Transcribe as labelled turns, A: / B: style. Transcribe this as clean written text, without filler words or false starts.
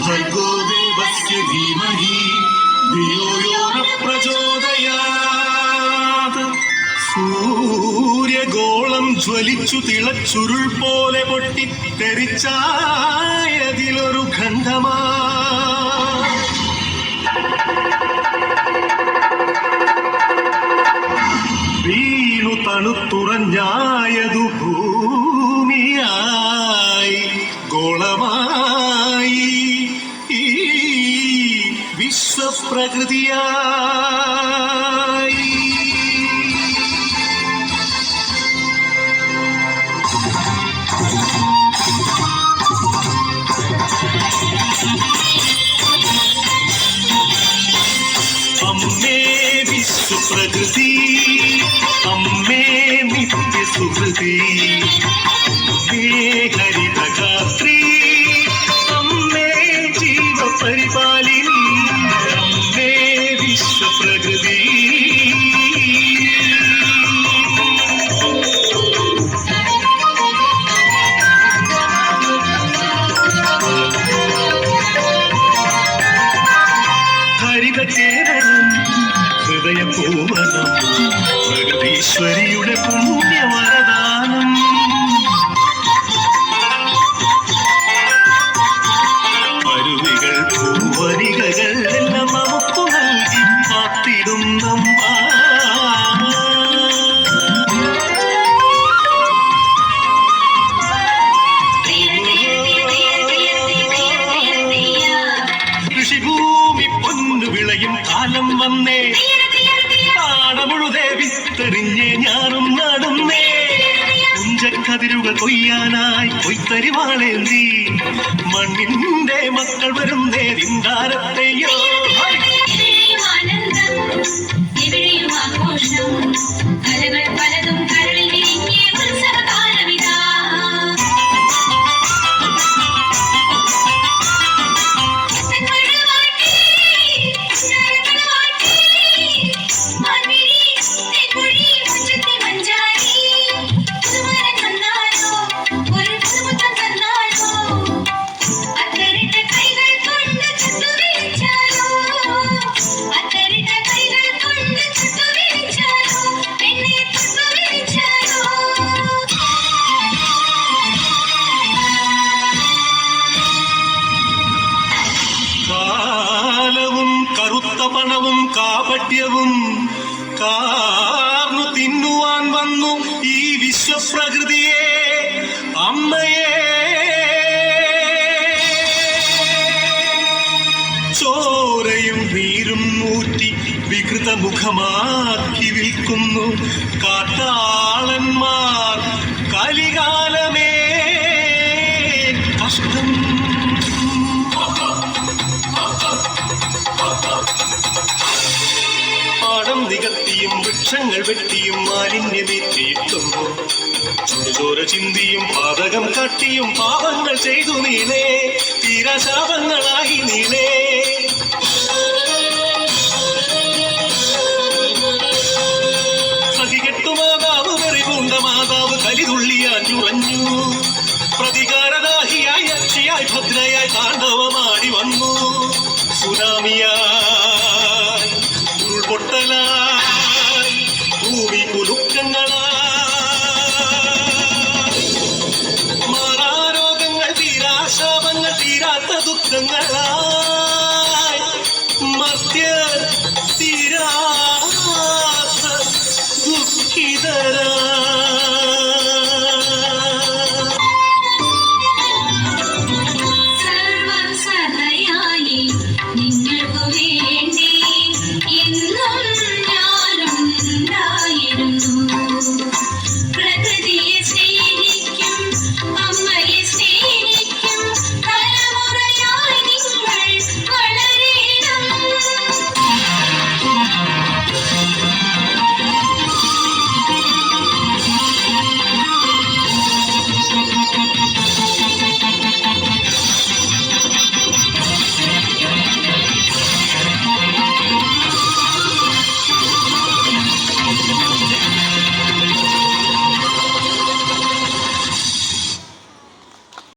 A: ഭർഗോ ദേവസ്യ ധീമഹി ധിയോ യോ ന പ്രചോദയാത്. സൂര്യഗോളം ജ്വലിച്ചു തിളച്ചുരുൾ പോലെ പൊട്ടി തെറിച്ചായതിലൊരു ഖണ്ഡമാ. വീണു തണുത്തുറഞ്ഞായതു ഭൂമിയായി ഗോളമായി ഈ വിശ്വപ്രകൃതിയായി. അമ്മേ വിശ്വപ്രകൃതി, അമ്മേ നിത്യസുഹൃതി, ഹേ ഹരിതഗാത്രി, അമ്മേ ജീവപരിപാലിനി, അമ്മേ വിശ്വപ്രകൃതി. ഹരിതകേരളം ഹൃദയപൂവനം പ്രകൃതീശ്വരിയുടെ പുണ്യവരദാനം. അരുവികൾ പൂവരികകൾ എല്ലാം നമുക്ക് നൽകി കാത്തിടും നമ്മ. കൃഷിഭൂമി പൊന്നു വിളയും കാലം വന്നേ, പാടമുഴുതേ വിത്തെറിഞ്ഞേ ഞാറും നടുന്നേ. കുഞ്ചക്കതിരുകൾ കൊയ്യാനായി കൊയ്ത്തരിവാളേന്തി മണ്ണിന്റെ മക്കൾ വരുന്നേ വിന്താരത്തെയോ. കറുത്ത പണവും കാപട്യവും കാർന്നു തിന്നുവാൻ വന്നു ഈ വിശ്വപ്രകൃതിയെ, അമ്മയെ. ചോരയും നീരും മൂറ്റി വികൃതമുഖമാക്കി വിൽക്കുന്നു കാട്ടാളന്മാർ. കലികാലമേ കഷ്ടം. പാടം നികത്തിയും വൃക്ഷങ്ങൾ വെട്ടിയും മാലിന്യമേറ്റിയിട്ടുന്നു. ചുടുചോര ചിന്തിയും പാതകം കാട്ടിയും പാപങ്ങൾ ചെയ്തു നീളേ, തീരാശാപങ്ങളായി നീളേ. സഹികെട്ടു മാതാവ് വെറിപൂണ്ട മാതാവ് കലിതുള്ളിയാഞ്ഞുറഞ്ഞു. പ്രതികാരദാഹിയായി അക്ഷിയായി ഭദ്രയായി താണ്ഡവമാടി വന്നു. സുനാമിയായി ഉൾപൊട്ടലായി ഭൂമി കുലുക്കങ്ങളായി. മാറാരോഗങ്ങൾ തീരാശാപങ്ങൾ തീരാത്ത ദുഃഖങ്ങളായി. മർത്യ